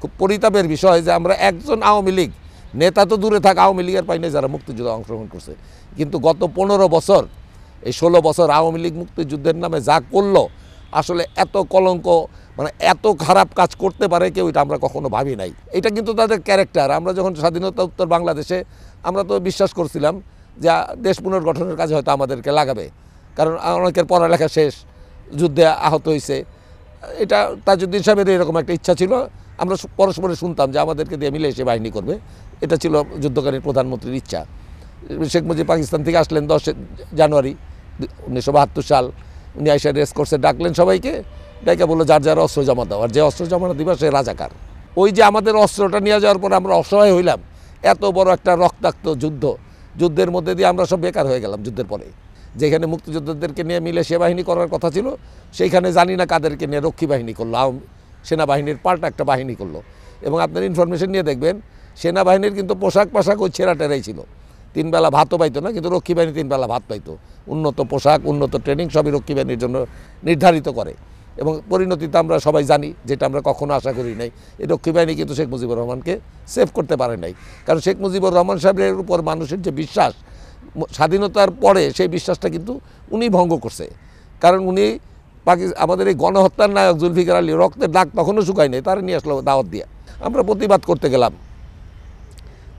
খুব পরিতাপের বিষয় যে আমরা একজন আওয়ামী লীগ নেতা তো দূরে থাক, আওয়ামী লীগের পাই নাই যারা মুক্তিযুদ্ধে অংশগ্রহণ করছে। কিন্তু গত 15 বছর, এই 16 বছর আওয়ামী লীগ মুক্তিযুদ্ধের নামে যা করলো, আসলে এত কলঙ্ক, মানে এত খারাপ কাজ করতে পারে কেউ, এটা আমরা কখনো ভাবি নাই। এটা কিন্তু তাদের ক্যারেক্টার। আমরা যখন স্বাধীনতা উত্তর বাংলাদেশে, আমরা তো বিশ্বাস করছিলাম যে দেশ পুনর্গঠনের কাজে হয়তো আমাদেরকে লাগাবে, কারণ অনেকের পড়ালেখা শেষ, যুদ্ধে আহত হয়েছে। এটা তাজউদ্দিন সাহেবের এরকম একটা ইচ্ছা ছিল। আমরা পরস্পরে শুনতাম যে আমাদেরকে দিয়ে মিলে এসে বাহিনী করবে, এটা ছিল যুদ্ধকালীন প্রধানমন্ত্রীর ইচ্ছা। শেখ মুজিব পাকিস্তান থেকে আসলেন 10 জানুয়ারি 1972 সাল। উনি আইসা রেস কোর্সে ডাকলেন সবাইকে, ডাইকা বললো যার যার অস্ত্র জমা দাও, আর যে অস্ত্র জমা দিবা সে রাজাকার। ওই যে আমাদের অস্ত্রটা নিয়ে যাওয়ার পর আমরা অসহায় হইলাম, এত বড় একটা রক্তাক্ত যুদ্ধের মধ্যে দিয়ে আমরা সব বেকার হয়ে গেলাম। যুদ্ধের পরে যেখানে মুক্তিযোদ্ধাদেরকে নিয়ে মিলে সে বাহিনী করার কথা ছিল, সেইখানে জানি না কাদেরকে নিয়ে রক্ষী বাহিনী করলো, সেনাবাহিনীর পাল্টা একটা বাহিনী করলো। এবং আপনার ইনফরমেশন নিয়ে দেখবেন, সেনাবাহিনীর কিন্তু পোশাক ওই ছেঁড়াটেরাই ছিল। 3 বেলা ভাতও পাইতো না, কিন্তু রক্ষী বাহিনী 3 বেলা ভাত পাইতো। উন্নত পোশাক, উন্নত ট্রেনিং সবই রক্ষী বাহিনীর জন্য নির্ধারিত করে। এবং পরিণতিতে আমরা সবাই জানি, যেটা আমরা কখনো আশা করি নাই, এই রক্ষী বাহিনী কিন্তু শেখ মুজিবুর রহমানকে সেভ করতে পারে নাই। কারণ শেখ মুজিবুর রহমান সাহেবের উপর মানুষের যে বিশ্বাস, স্বাধীনতার পরে সেই বিশ্বাসটা কিন্তু উনি ভঙ্গ করছে। কারণ উনি আমাদের এই গণহত্যার নায়ক জুলফিকার আলী রক্তের দাগ তখনও শুকায় নেই, তারা নিয়ে আসলো দাওয়াত দিয়ে। আমরা প্রতিবাদ করতে গেলাম,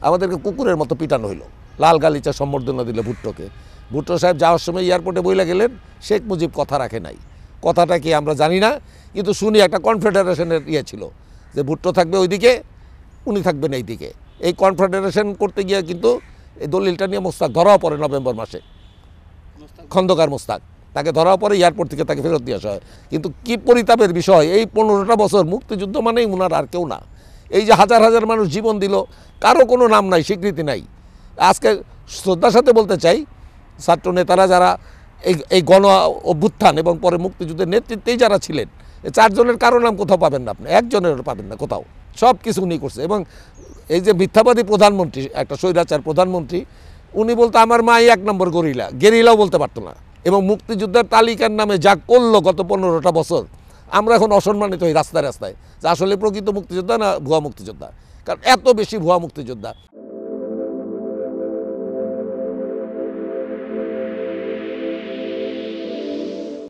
আমাদেরকে কুকুরের মতো পিটানো হইলো, লাল গালিচা সম্বর্ধনা দিল ভুট্টোকে। ভুট্টো সাহেব যাওয়ার সময় এয়ারপোর্টে বইলা গেলেন, শেখ মুজিব কথা রাখে নাই। কথাটা কি আমরা জানি না, কিন্তু শুনি একটা কনফেডারেশনের ছিল যে ভুট্টো থাকবে ওইদিকে, উনি থাকবেন এইদিকে। এই কনফেডারেশন করতে গিয়ে কিন্তু এই দলিলটা নিয়ে মোস্তাক ধরাও পড়ে নভেম্বর মাসে। খন্দকার মোস্তাক, তাকে ধরাও পরে এয়ারপোর্ট থেকে তাকে ফেরত দিয়ে আসা হয়। কিন্তু কি পরিতাপের বিষয়, এই 15টা বছর মুক্তিযুদ্ধ মানেই উনার আর কেউ না। এই যে হাজার হাজার মানুষ জীবন দিল, কারো কোনো নাম নাই, স্বীকৃতি নাই। আজকে শ্রদ্ধার সাথে বলতে চাই, ছাত্র নেতারা যারা এই গণ অভ্যুত্থান এবং পরে মুক্তিযুদ্ধের নেতৃত্বেই যারা ছিলেন, 4 জনের কারো নাম কোথাও পাবেন না, আপনি একজনের পাবেন না কোথাও। সব কিছু উনি করছে। এবং এই যে মিথ্যাবাদী প্রধানমন্ত্রী, একটা স্বৈরাচার প্রধানমন্ত্রী, উনি বলতো আমার মাই 1 নম্বর গেরিলাও বলতে পারতো না। এবং মুক্তিযুদ্ধের তালিকার নামে যা করলো গত 15টা বছর, আমরা এখন অসম্মানিত হই রাস্তায় রাস্তায় যে আসলে প্রকৃত মুক্তিযোদ্ধা না ভুয়া মুক্তিযোদ্ধা। কারণ এত বেশি ভুয়া মুক্তিযোদ্ধা।